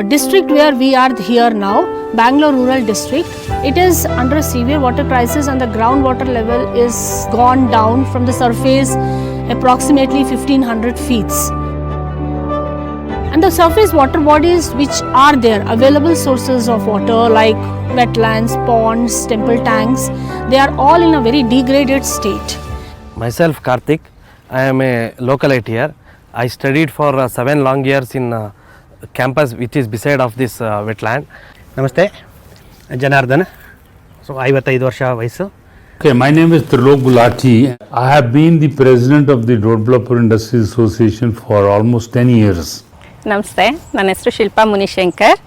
district where we are here now, Bangalore Rural District, it is under a severe water crisis and the groundwater level is gone down from the surface approximately 1500 feet. And the surface water bodies which are there, available sources of water like wetlands, ponds, temple tanks, they are all in a very degraded state. Myself Karthik, I am a localite here. I studied for 7 long years in campus which is beside of this wetland. Namaste, Janardhan. So, 55 ವರ್ಷ ವಯಸ್ಸು. Okay, my name is Trilok Gulati. I have been the president of the Road Developer Industries Association for almost 10 years. ನಮಸ್ತೆ, ನನ್ನ ಹೆಸರು ಶಿಲ್ಪಾ ಮುನಿಶಂಕರ್.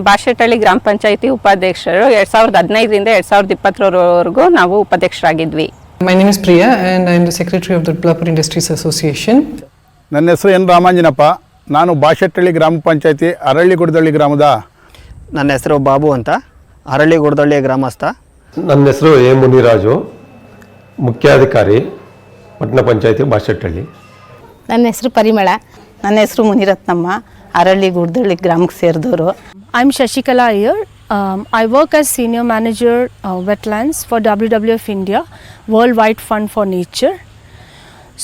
ಬಾಶೆಟ್ಟಳ್ಳಿ ಗ್ರಾಮ ಪಂಚಾಯಿತಿ ಉಪಾಧ್ಯಕ್ಷರು 2015ರಿಂದ 2020ರವರೆಗೂ ನಾವು ಉಪಾಧ್ಯಕ್ಷರಾಗಿದ್ವಿ. My name is Priya and I am the secretary of the Developer Industries Association. ನನ್ನ ಹೆಸರು N Ramanjanappa. ನಾನು ಬಾಶೆಟ್ಟಳ್ಳಿ ಗ್ರಾಮ ಪಂಚಾಯಿತಿ ಅರಳಿಗುಡದಳ್ಳಿ ಗ್ರಾಮದ. ನನ್ನ ಹೆಸರು ಬಾಬು ಅಂತ, ಅರಳಿಗುಡದಳ್ಳಿಯ ಗ್ರಾಮಸ್ಥ. ನನ್ನ ಹೆಸರು ಎ ಮುನಿರಾಜು, ಮುಖ್ಯಾಧಿಕಾರಿ ಪಟ್ಟಣ ಪಂಚಾಯಿತಿ ಬಾಶೆಟ್ಟಳ್ಳಿ. ನನ್ನ ಹೆಸರು ಪರಿಮಳ. ನನ್ನ ಹೆಸರು ಮುನಿರತ್ನಮ್ಮ, ಅರಳಿಗುಡದಳ್ಳಿ ಗ್ರಾಮಕ್ಕೆ ಸೇರಿದವರು. I am Shashikala here. I work as Senior Manager Wetlands for WWF India, Worldwide Fund for Nature.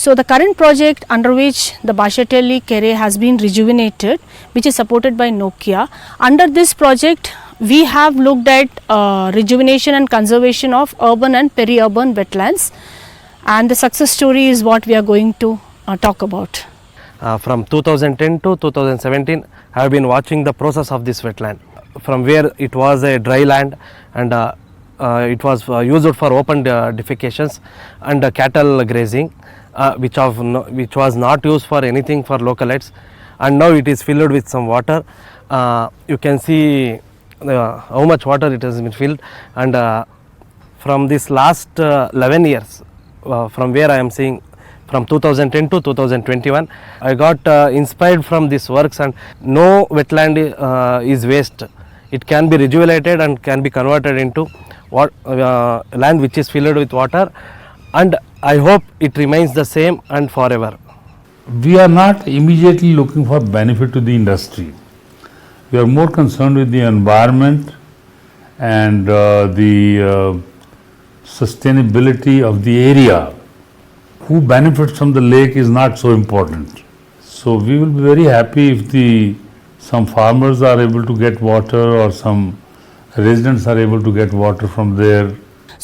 So the current project under which the Bashetelli Kere has been rejuvenated, which is supported by Nokia. Under this project, we have looked at rejuvenation and conservation of urban and peri-urban wetlands, and the success story is what we are going to talk about. From 2010 to 2017, I have been watching the process of this wetland. From where it was a dry land and it was used for open defecations and cattle grazing, which was not used for anything for localites, and now it is filled with some water. You can see how much water it has been filled, and from this last 11 years, from where I am seeing from 2010 to 2021, I got inspired from these works, and no wetland is waste. It can be rejuvenated and can be converted into land which is filled with water, and I hope it remains the same and forever. We are not immediately looking for benefit to the industry. We are more concerned with the environment and the sustainability of the area. Who benefits from the lake is not so important. So we will be very happy if some farmers are able to get water or some residents are able to get water from there.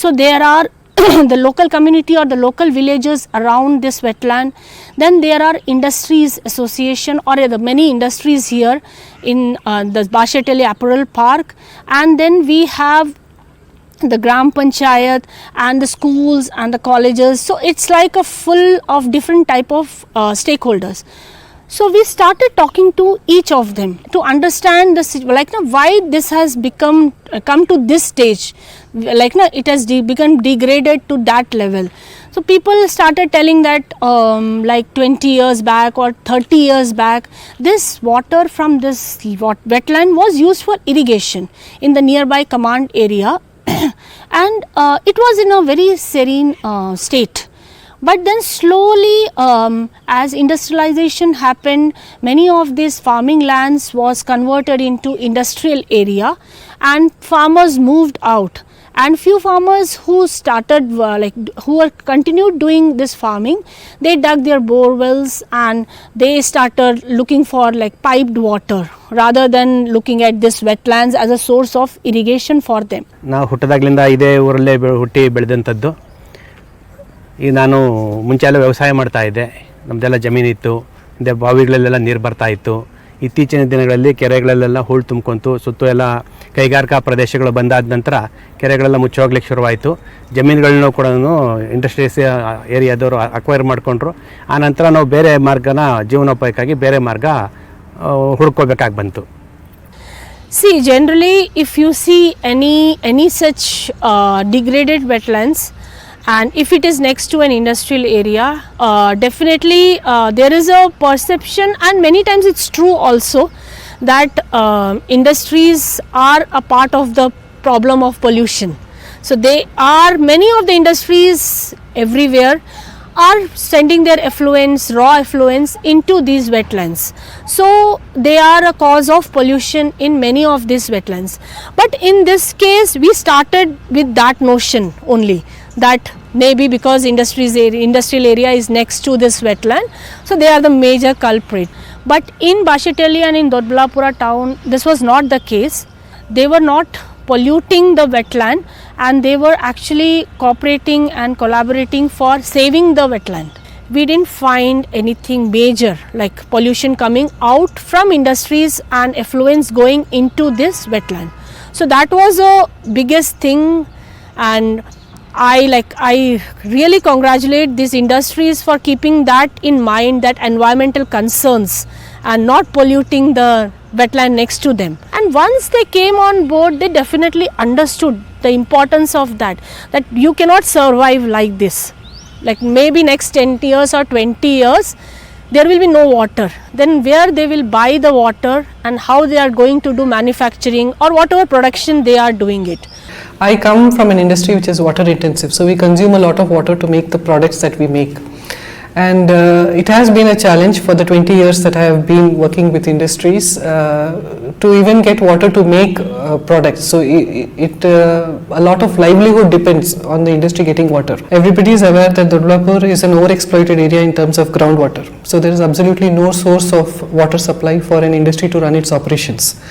So there are the local community or the local villages around this wetland. Then there are industries association or the many industries here in the Bashetelli Apparel Park, and then we have the Gram Panchayat and the schools and the colleges. So it's like a full of different type of stakeholders. So we started talking to each of them to understand why this has come to this stage, it has become degraded to that level. So people started telling that 20 years back or 30 years back, this water from this wetland was used for irrigation in the nearby command area, and it was in a very serene state. But then slowly, as industrialization happened, many of these farming lands was converted into industrial area, and farmers moved out. And few farmers who started who are continued doing this farming, they dug their bore wells and they started looking for piped water rather than looking at this wetlands as a source of irrigation for them. ನಾವು ಹುಟ್ಟದಾಗಲಿಂದ ಇದೇ ಊರಲ್ಲೇ ಹುಟ್ಟಿ ಬೆಳೆದಂಥದ್ದು. ಈಗ ನಾನು ಮುಂಚೆ ಎಲ್ಲ ವ್ಯವಸಾಯ ಮಾಡ್ತಾ ಇದ್ದೆ. ನಮ್ಮದೆಲ್ಲ ಜಮೀನಿತ್ತು, ಹಿಂದೆ ಬಾವಿಗಳಲ್ಲೆಲ್ಲ ನೀರು ಬರ್ತಾ ಇತ್ತು. ಇತ್ತೀಚಿನ ದಿನಗಳಲ್ಲಿ ಕೆರೆಗಳಲ್ಲೆಲ್ಲ ಹೂಳು ತುಂಬ್ಕೊಂತು, ಸುತ್ತು ಎಲ್ಲ ಕೈಗಾರಿಕಾ ಪ್ರದೇಶಗಳು ಬಂದಾದ ನಂತರ ಕೆರೆಗಳೆಲ್ಲ ಮುಚ್ಚೋಗ್ಲಿಕ್ಕೆ ಶುರುವಾಯಿತು. ಜಮೀನುಗಳನ್ನೂ ಕೂಡ ಇಂಡಸ್ಟ್ರೀಸ್ ಏರಿಯಾದವರು ಅಕ್ವೈರ್ ಮಾಡಿಕೊಂಡ್ರು. ಆನಂತರ ನಾವು ಬೇರೆ ಮಾರ್ಗನ ಜೀವನೋಪಾಯಕ್ಕಾಗಿ ಬೇರೆ ಮಾರ್ಗ ಹುಡ್ಕೋಬೇಕಾಗಿ ಬಂತು. See, generally if you see any such degraded wetlands, and if it is next to an industrial area, definitely there is a perception, and many times it's true also, that industries are a part of the problem of pollution. So they are many of the industries everywhere are sending their effluents, raw effluents into these wetlands. So they are a cause of pollution in many of these wetlands. But in this case we started with that notion only, that maybe because industrial area is next to this wetland, so they are the major culprit. But in Bashetelli and in Dodballapura town, this was not the case. They were not polluting the wetland, and they were actually cooperating and collaborating for saving the wetland. We didn't find anything major like pollution coming out from industries and effluents going into this wetland. So that was a biggest thing, and I really congratulate these industries for keeping that in mind, that environmental concerns, and not polluting the wetland next to them. And once they came on board, they definitely understood the importance of that you cannot survive like this. Like maybe next 10 years or 20 years, there will be no water. Then where they will buy the water, and how they are going to do manufacturing or whatever production they are doing it. I come from an industry which is water intensive, so we consume a lot of water to make the products that we make. And it has been a challenge for the 20 years that I have been working with industries to even get water to make products. So a lot of livelihood depends on the industry getting water. Everybody is aware that Dodballapur is an overexploited area in terms of groundwater. So there is absolutely no source of water supply for an industry to run its operations.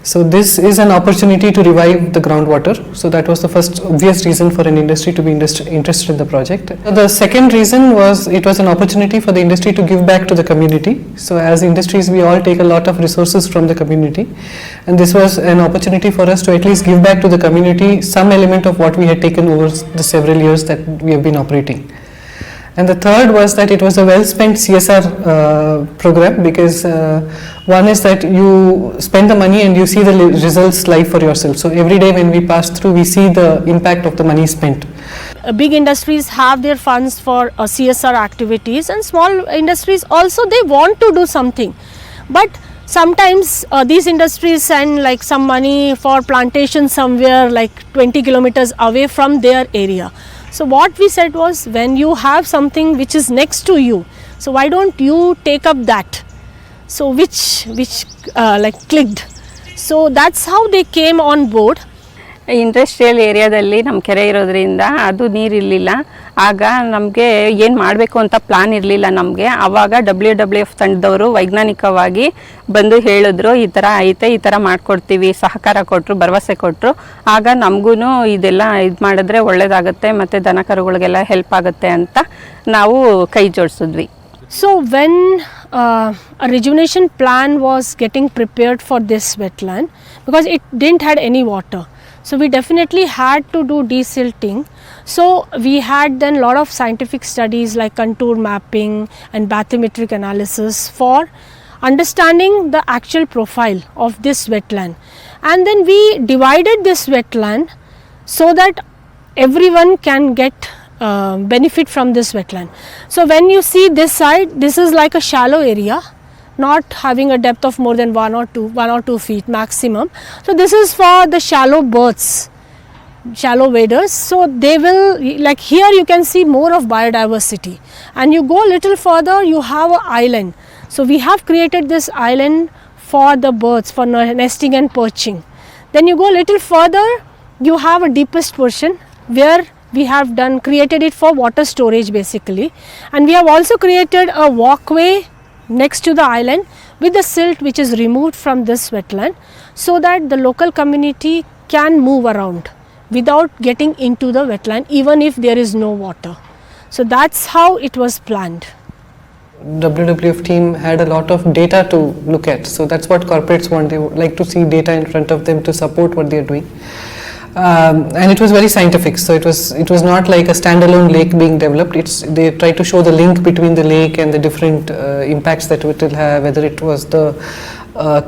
So this is an opportunity to revive the groundwater. So that was the first obvious reason for an industry to be interested in the project. The second reason was it was an opportunity for the industry to give back to the community. So as industries, we all take a lot of resources from the community, and this was an opportunity for us to at least give back to the community some element of what we had taken over the several years that we have been operating. And the third was that it was a well-spent CSR program, because one is that you spend the money and you see the results live for yourself. So every day when we pass through, we see the impact of the money spent. Big industries have their funds for CSR activities, and small industries also, they want to do something. But sometimes these industries send like some money for plantation somewhere like 20 kilometers away from their area. So what we said was, when you have something which is next to you, so why don't you take up that? So which clicked. So that's how they came on board. Industrial ಏರಿಯಾದಲ್ಲಿ ನಮ್ಮ ಕೆರೆ ಇರೋದ್ರಿಂದ ಅದು ನೀರಿರಲಿಲ್ಲ. ಆಗ ನಮಗೆ ಏನು ಮಾಡಬೇಕು ಅಂತ ಪ್ಲಾನ್ ಇರಲಿಲ್ಲ ನಮಗೆ. ಆವಾಗ WWF ತಂಡದವರು ವೈಜ್ಞಾನಿಕವಾಗಿ ಬಂದು ಹೇಳಿದ್ರು, ಈ ಥರ ಐತೆ, ಈ ಥರ ಮಾಡಿಕೊಡ್ತೀವಿ, ಸಹಕಾರ ಕೊಟ್ಟರು, ಭರವಸೆ ಕೊಟ್ಟರು. ಆಗ ನಮಗೂ ಇದೆಲ್ಲ ಇದು ಮಾಡಿದ್ರೆ ಒಳ್ಳೆಯದಾಗುತ್ತೆ ಮತ್ತು ದನ ಕರುಗಳಿಗೆಲ್ಲ ಹೆಲ್ಪ್ ಆಗುತ್ತೆ ಅಂತ ನಾವು ಕೈ ಜೋಡಿಸಿದ್ವಿ. So when a rejuvenation plan was getting prepared for this wetland, because it didn't had any water, so we definitely had to do desilting. So we had then lot of scientific studies like contour mapping and bathymetric analysis for understanding the actual profile of this wetland. And then we divided this wetland so that everyone can get benefit from this wetland. So when you see this side, this is like a shallow area, not having a depth of more than 1 or 2 feet maximum. So this is for the shallow birds, shallow waders. So they will, like here you can see more of biodiversity, and you go a little further, you have an island. So we have created this island for the birds, for nesting and perching. Then you go a little further, you have a deepest portion where we have created it for water storage basically, and we have also created a walkway next to the island with the silt which is removed from this wetland, so that the local community can move around without getting into the wetland even if there is no water. So that's how it was planned. WWF team had a lot of data to look at, so that's what corporates want. They would like to see data in front of them to support what they are doing. And it was very scientific, so it was not like a standalone lake being developed. They tried to show the link between the lake and the different impacts that it will have, whether it was the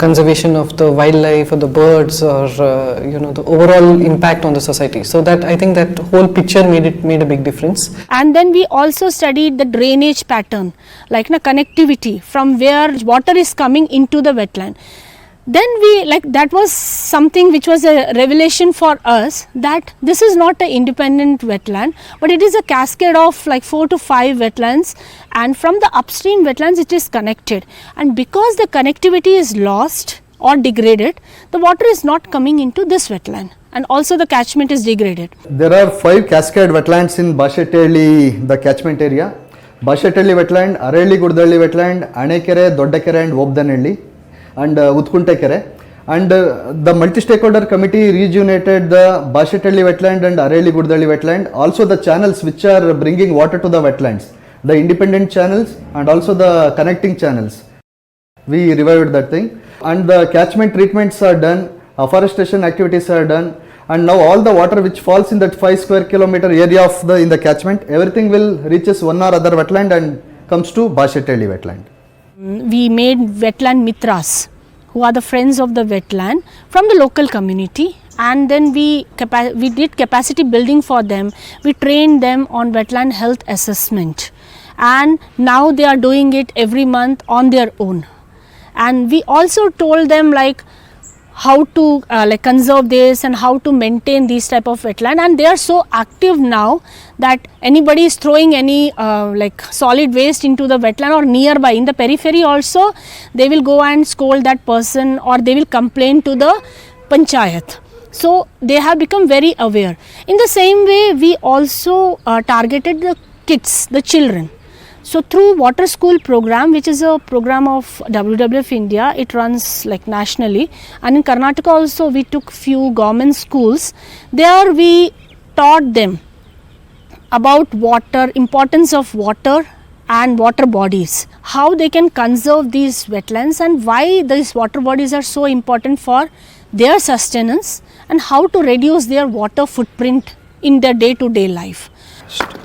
conservation of the wildlife or the birds, or the overall impact on the society. So that I think that whole picture made a big difference. And then we also studied the drainage pattern, like connectivity from where water is coming into the wetland. then we, like, that was something which was a revelation for us, that this is not an independent wetland, but it is a cascade of like 4 to 5 wetlands, and from the upstream wetlands it is connected, and because the connectivity is lost or degraded, the water is not coming into this wetland, and also the catchment is degraded. There are 5 cascade wetlands in Bashettihalli, the catchment area. Bashettihalli wetland, Aralli Gurdalli wetland, Anekere, Doddakere and Obdanhalli, and Utkunte Kere. And the multi-stakeholder committee rejuvenated the Bashettihalli wetland and Aralli Gurdalli wetland. Also the channels which are bringing water to the wetlands, the independent channels and also the connecting channels. We revived that thing, and the catchment treatments are done, afforestation activities are done, and now all the water which falls in that 5 square kilometer area of the in the catchment, everything will reaches one or other wetland and comes to Bashettihalli wetland. We made wetland mitras, who are the friends of the wetland, from the local community, and then we did capacity building for them. We trained them on wetland health assessment, and now they are doing it every month on their own. And we also told them like how to like conserve this and how to maintain these type of wetland, and they are so active now that anybody is throwing any like solid waste into the wetland or nearby in the periphery also, they will go and scold that person, or they will complain to the panchayat. So they have become very aware. In the same way, we also targeted the kids, the children. So through Water School program, which is a program of WWF India, it runs like nationally, and in Karnataka also we took few government schools. There we taught them about water, importance of water and water bodies, how they can conserve these wetlands and why these water bodies are so important for their sustenance, and how to reduce their water footprint in their day-to-day life.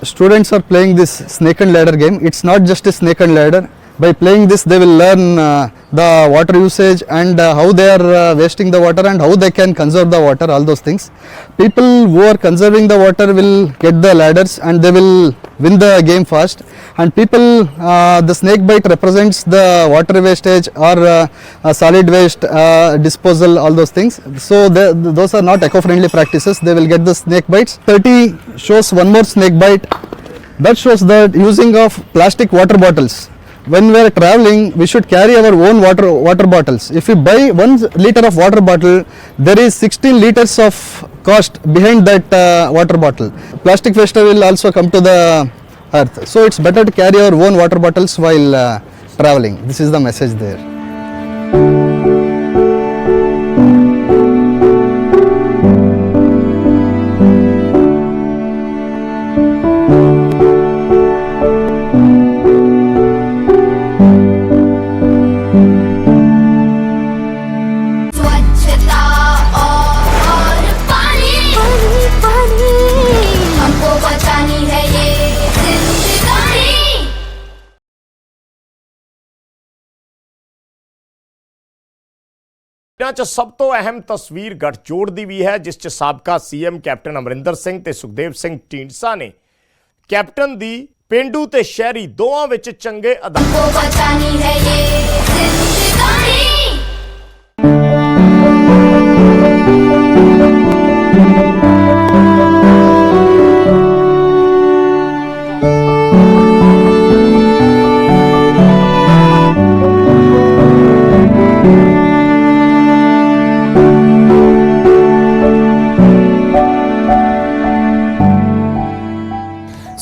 Students are playing this snake and ladder game. It's not just a snake and ladder. By playing this, they will learn the water usage and how they are wasting the water and how they can conserve the water, all those things. People who are conserving the water will get the ladders and they will win the game fast. And people, the snake bite represents the water wastage or solid waste disposal, all those things. So those are not eco-friendly practices. They will get the snake bites. 30 shows one more snake bite. That shows that using of plastic water bottles. When we are traveling, we should carry our own water bottles. If we buy 1 liter of water bottle, there is 16 liters of cost behind that water bottle. Plastic waste will also come to the earth. So it's better to carry our own water bottles while traveling. This is the message there. च सब तो अहम तस्वीर गठजोड़ दी भी है, जिस च साबका सीएम कैप्टन अमरिंदर सिंह ते सुखदेव सिंह ढींडसा ने कैप्टन दी पेंडू ते शहरी दोवां विच चंगे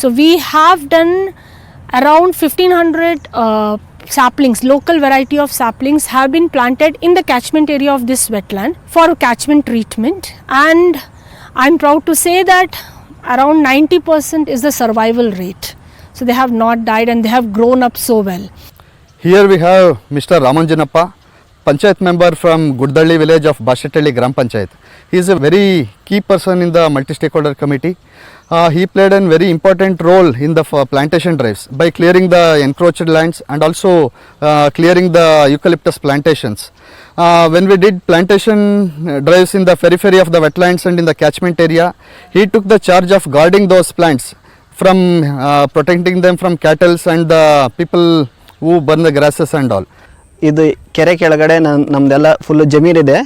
So we have done around 1500 saplings, local variety of saplings have been planted in the catchment area of this wetland for catchment treatment, and I'm proud to say that around 90% is the survival rate. So they have not died and they have grown up so well. Here we have Mr. Ramanjanappa, Panchayat member from Gurdalli village of Bashettihalli Gram Panchayat. He is a very key person in the multi-stakeholder committee. He played a very important role in the plantation drives by clearing the encroached lands and also clearing the eucalyptus plantations. When we did plantation drives in the periphery of the wetlands and in the catchment area, he took the charge of guarding those plants from protecting them from cattle and the people who burn the grasses and all. ಇದು ಕೆರೆ ಕೆಳಗಡೆ ನಮ್ಮದೆಲ್ಲ full ಜಮೀನಿದೆ.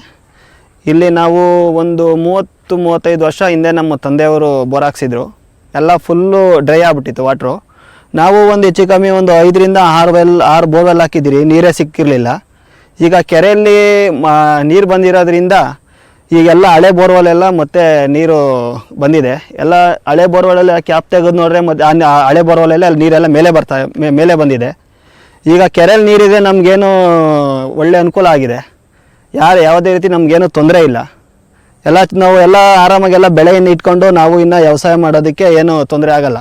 ಇಲ್ಲಿ ನಾವು ಒಂದು 30-35 ವರ್ಷ ಹಿಂದೆ ನಮ್ಮ ತಂದೆಯವರು ಬೋರ್ ಹಾಕ್ಸಿದ್ರು. ಎಲ್ಲ ಫುಲ್ಲು ಡ್ರೈ ಆಗಿಬಿಟ್ಟಿತ್ತು ವಾಟ್ರು. ನಾವು ಒಂದು ಹೆಚ್ಚು ಕಮ್ಮಿ ಒಂದು 5ರಿಂದ 6 ಬೋರ್ವೆಲ್ ಹಾಕಿದ್ದೀರಿ, ನೀರೇ ಸಿಕ್ಕಿರಲಿಲ್ಲ. ಈಗ ಕೆರೆಯಲ್ಲಿ ನೀರು ಬಂದಿರೋದ್ರಿಂದ ಈಗೆಲ್ಲ ಹಳೆ ಬೋರ್ವೆಲ್ಲೆಲ್ಲ ಮತ್ತೆ ನೀರು ಬಂದಿದೆ. ಎಲ್ಲ ಹಳೆ ಬೋರ್ವೆಲ್ಲೆಲ್ಲ ಕ್ಯಾಪ್ ತೆಗೆದು ನೋಡ್ರೆ ಮತ್ತು ಹಳೆ ಬೋರ್ವೆಲ್ಲೆಲ್ಲ ಅಲ್ಲಿ ನೀರೆಲ್ಲ ಮೇಲೆ ಬಂದಿದೆ. ಈಗ ಕೆರೆಯಲ್ಲಿ ನೀರಿದೆ, ನಮಗೇನು ಒಳ್ಳೆ ಅನುಕೂಲ ಆಗಿದೆ. ಯಾವುದೇ ರೀತಿ ನಮಗೇನು ತೊಂದರೆ ಇಲ್ಲ. ನಾವು ಎಲ್ಲ ಆರಾಮಾಗೆಲ್ಲ ಬೆಳೆಯನ್ನು ಇಟ್ಕೊಂಡು ನಾವು ಇನ್ನು ವ್ಯವಸಾಯ ಮಾಡೋದಕ್ಕೆ ಏನು ತೊಂದರೆ ಆಗಲ್ಲ.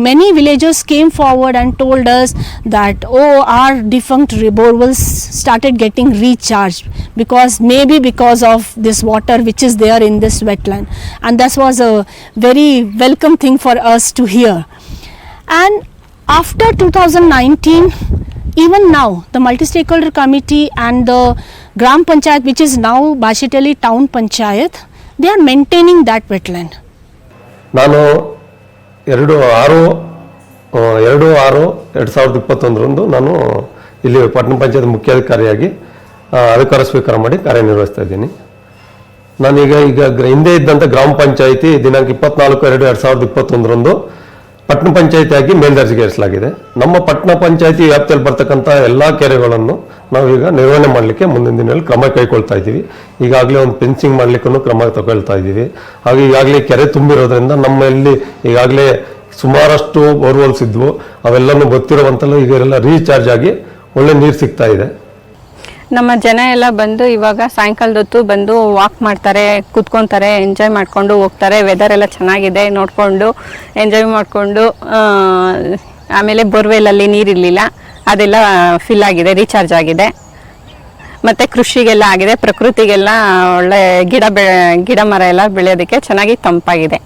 Many villagers came forward and told us that, oh, our defunct borewells started getting recharged because of this water which is there in this wetland, and that was a very welcome thing for us to hear. And after 2019, even now the multi-stakeholder committee and the Gram Panchayat, which is now Bashetelli Town Panchayat, they are maintaining that wetland. ನಾನು 2/6/2021 ನಾನು ಇಲ್ಲಿ ಪಟ್ಟಣ ಪಂಚಾಯತ್ ಮುಖ್ಯಾಧಿಕಾರಿಯಾಗಿ ಅಧಿಕಾರ ಸ್ವೀಕಾರ ಮಾಡಿ ಕಾರ್ಯನಿರ್ವಹಿಸ್ತಾ ಇದ್ದೀನಿ. ನಾನೀಗ ಹಿಂದೆ ಇದ್ದಂಥ ಗ್ರಾಮ ಪಂಚಾಯಿತಿ ದಿನಾಂಕ 24/2/2021 ಪಟ್ಟಣ ಪಂಚಾಯಿತಿಯಾಗಿ ಮೇಲ್ದರ್ಜೆಗೇರಿಸಲಾಗಿದೆ. ನಮ್ಮ ಪಟ್ಟಣ ಪಂಚಾಯಿತಿ ವ್ಯಾಪ್ತಿಯಲ್ಲಿ ಬರ್ತಕ್ಕಂಥ ಎಲ್ಲ ಕೆರೆಗಳನ್ನು ನಾವೀಗ ನಿರ್ವಹಣೆ ಮಾಡಲಿಕ್ಕೆ ಮುಂದಿನ ದಿನಗಳಲ್ಲಿ ಕ್ರಮ ಕೈಗೊಳ್ತಾ ಇದ್ದೀವಿ. ಈಗಾಗಲೇ ಒಂದು ಫೆನ್ಸಿಂಗ್ ಮಾಡಲಿಕ್ಕೂ ಕ್ರಮ ತಗೊಳ್ತಾ ಇದ್ದೀವಿ. ಹಾಗೆ ಈಗಾಗಲೇ ಕೆರೆ ತುಂಬಿರೋದ್ರಿಂದ ನಮ್ಮಲ್ಲಿ ಈಗಾಗಲೇ ಸುಮಾರಷ್ಟು ಬೋರ್ವೆಲ್ಸ್ ಇದ್ವು, ಅವೆಲ್ಲನೂ ಗೊತ್ತಿರುವಂತಲ್ಲ ಈಗೆಲ್ಲ ರೀಚಾರ್ಜ್ ಆಗಿ ಒಳ್ಳೆ ನೀರು ಸಿಗ್ತಾ ಇದೆ. ನಮ್ಮ ಜನ ಎಲ್ಲ ಬಂದು ಇವಾಗ ಸಾಯಂಕಾಲದ ಹೊತ್ತು ಬಂದು ವಾಕ್ ಮಾಡ್ತಾರೆ, ಕೂತ್ಕೊತಾರೆ, ಎಂಜಾಯ್ ಮಾಡಿಕೊಂಡು ಹೋಗ್ತಾರೆ. ವೆದರ್ ಎಲ್ಲ ಚೆನ್ನಾಗಿದೆ, ನೋಡಿಕೊಂಡು ಎಂಜಾಯ್ ಮಾಡಿಕೊಂಡು. ಆಮೇಲೆ ಬೋರ್ವೆಲಲ್ಲಿ ನೀರಿರಲಿಲ್ಲ, ಅದೆಲ್ಲ ಫಿಲ್ ಆಗಿದೆ, ರೀಚಾರ್ಜ್ ಆಗಿದೆ. ಮತ್ತು ಕೃಷಿಗೆಲ್ಲ ಆಗಿದೆ, ಪ್ರಕೃತಿಗೆಲ್ಲ ಒಳ್ಳೆ ಗಿಡ ಮರ ಎಲ್ಲ ಬೆಳೆಯೋದಕ್ಕೆ ಚೆನ್ನಾಗಿ ತಂಪಾಗಿದೆ.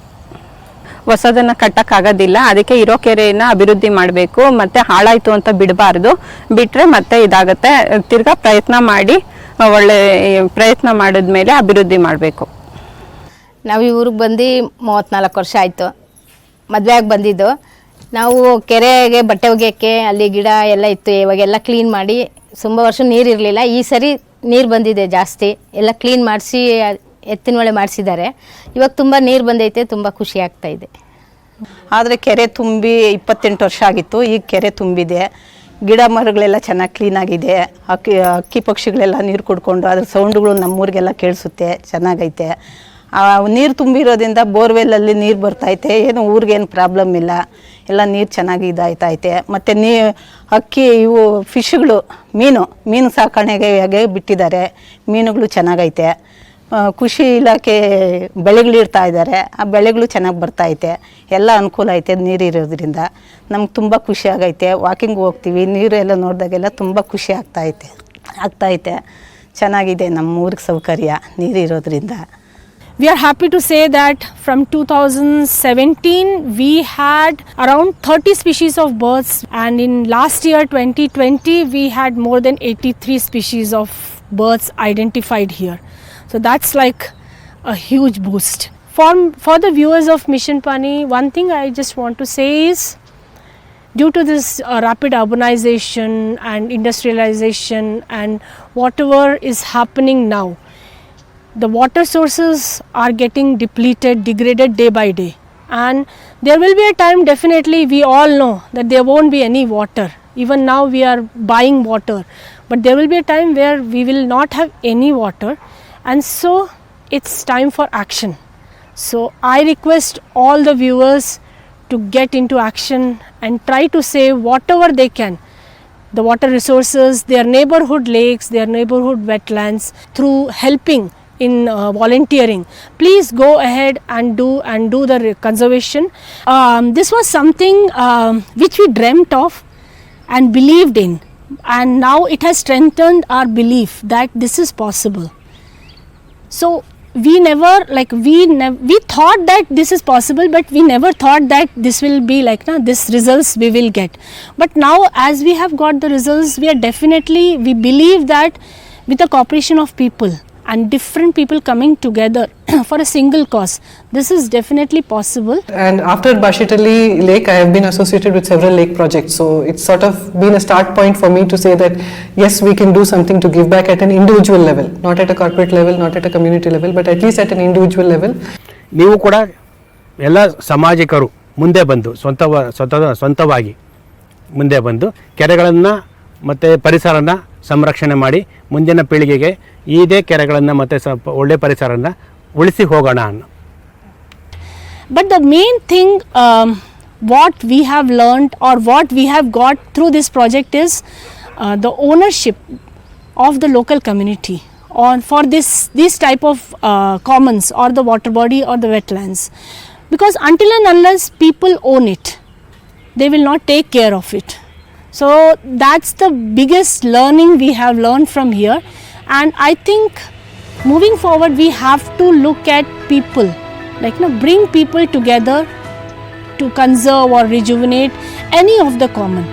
ಹೊಸದನ್ನು ಕಟ್ಟಕ್ಕಾಗೋದಿಲ್ಲ, ಅದಕ್ಕೆ ಇರೋ ಕೆರೆಯನ್ನು ಅಭಿವೃದ್ಧಿ ಮಾಡಬೇಕು. ಮತ್ತು ಹಾಳಾಯಿತು ಅಂತ ಬಿಡಬಾರ್ದು, ಬಿಟ್ಟರೆ ಮತ್ತೆ ಇದಾಗುತ್ತೆ. ತಿರ್ಗಾ ಪ್ರಯತ್ನ ಮಾಡಿ ಒಳ್ಳೆ ಪ್ರಯತ್ನ ಮಾಡಿದ್ಮೇಲೆ ಅಭಿವೃದ್ಧಿ ಮಾಡಬೇಕು. ನಾವು ಈ ಊರಿಗೆ ಬಂದು 34 ವರ್ಷ ಆಯಿತು. ಮದುವೆ ಆಗಿ ಬಂದಿದ್ದು. ನಾವು ಕೆರೆಗೆ ಬಟ್ಟೆ ಒಗೆಯೋಕ್ಕೆ ಅಲ್ಲಿ ಗಿಡ ಎಲ್ಲ ಇತ್ತು, ಇವಾಗೆಲ್ಲ ಕ್ಲೀನ್ ಮಾಡಿ. ತುಂಬ ವರ್ಷ ನೀರಿರಲಿಲ್ಲ, ಈ ಸರಿ ನೀರು ಬಂದಿದೆ ಜಾಸ್ತಿ, ಎಲ್ಲ ಕ್ಲೀನ್ ಮಾಡಿಸಿ ಎತ್ತಿನ ಹೊಳೆ ಮಾಡಿಸಿದ್ದಾರೆ. ಇವಾಗ ತುಂಬ ನೀರು ಬಂದೈತೆ, ತುಂಬ ಖುಷಿ ಆಗ್ತಾ ಇದೆ. ಆದರೆ ಕೆರೆ ತುಂಬಿ 28 ವರ್ಷ ಆಗಿತ್ತು, ಈಗ ಕೆರೆ ತುಂಬಿದೆ. ಗಿಡ ಮರಗಳೆಲ್ಲ ಚೆನ್ನಾಗಿ ಕ್ಲೀನಾಗಿದೆ. ಹಕ್ಕಿ ಪಕ್ಷಿಗಳೆಲ್ಲ ನೀರು ಕುಡ್ಕೊಂಡು ಅದ್ರ ಸೌಂಡ್ಗಳು ನಮ್ಮೂರಿಗೆಲ್ಲ ಕೇಳಿಸುತ್ತೆ, ಚೆನ್ನಾಗೈತೆ. ನೀರು ತುಂಬಿರೋದ್ರಿಂದ ಬೋರ್ವೆಲ್ಲಲ್ಲಿ ನೀರು ಬರ್ತೈತೆ, ಏನು ಊರಿಗೇನು ಪ್ರಾಬ್ಲಮ್ ಇಲ್ಲ, ಎಲ್ಲ ನೀರು ಚೆನ್ನಾಗಿ ಇದಾಯ್ತೈತೆ. ಮತ್ತು ಹಕ್ಕಿ ಇವು ಫಿಶ್ಗಳು ಮೀನು ಸಾಕಾಣೆಗೆ ಬಿಟ್ಟಿದ್ದಾರೆ, ಮೀನುಗಳು ಚೆನ್ನಾಗೈತೆ. ಕೃಷಿ ಇಲಾಖೆ ಬೆಳೆಗಳಿಡ್ತಾ ಇದ್ದಾರೆ, ಆ ಬೆಳೆಗಳು ಚೆನ್ನಾಗಿ ಬರ್ತೈತೆ, ಎಲ್ಲ ಅನುಕೂಲ ಐತೆ ನೀರಿರೋದ್ರಿಂದ. ನಮ್ಗೆ ತುಂಬ ಖುಷಿ ಆಗೈತೆ. ವಾಕಿಂಗ್ ಹೋಗ್ತೀವಿ, ನೀರೆಲ್ಲ ನೋಡಿದಾಗೆಲ್ಲ ತುಂಬ ಖುಷಿ ಆಗ್ತಾಯಿದೆ. ಚೆನ್ನಾಗಿದೆ ನಮ್ಮ ಊರಿಗೆ ಸೌಕರ್ಯ ನೀರಿರೋದ್ರಿಂದ. We are happy to say that from 2017 we had around 30 species of birds, and in last year 2020 we had more than 83 species of birds identified here. So that's like a huge boost. For the viewers of Mission Pani, one thing I just want to say is, due to this rapid urbanization and industrialization and whatever is happening now, the water sources are getting degraded day by day, and there will be a time, definitely we all know, that there won't be any water. Even now we are buying water, but there will be a time where we will not have any water, and so it's time for action. So I request all the viewers to get into action and try to save whatever they can, the water resources, their neighborhood lakes, their neighborhood wetlands, through helping in volunteering. Please go ahead and do the conservation. This was something which we dreamt of and believed in, and now it has strengthened our belief that this is possible. So we thought that this is possible, but we never thought that this will be like this results we will get. But now as we have got the results, we believe that with the cooperation of people and different people coming together for a single cause. This is definitely possible. And after Bashetelli Lake, I have been associated with several lake projects. So it's sort of been a start point for me to say that yes, we can do something to give back at an individual level, not at a corporate level, not at a community level, but at least at an individual level. ನೀವು ಕೂಡ ಎಲ್ಲ ಸಾಮಾಜಿಕರು ಮುಂದೆ ಬಂದು ಸ್ವಂತವಾಗಿ ಮುಂದೆ ಬಂದು ಕೆರೆಗಳನ್ನು ಮತ್ತು ಪರಿಸರನ ಸಂರಕ್ಷಣೆ ಮಾಡಿ ಮುಂದಿನ ಪೀಳಿಗೆಗೆ ಇದೇ ಕೆರೆಗಳನ್ನು ಮತ್ತು ಒಳ್ಳೆ ಪರಿಸರನ ಉಳಿಸಿ ಹೋಗೋಣ ಅನ್ನೋ. But the main thing what we have learned or what we have got through this project is the ownership of the local community on for this type of commons or the water body or the wetlands, because until and unless people own it, they will not take care of it. So that's the biggest learning we have learned from here, and I think moving forward we have to look at people, like bring people together to conserve or rejuvenate any of the common.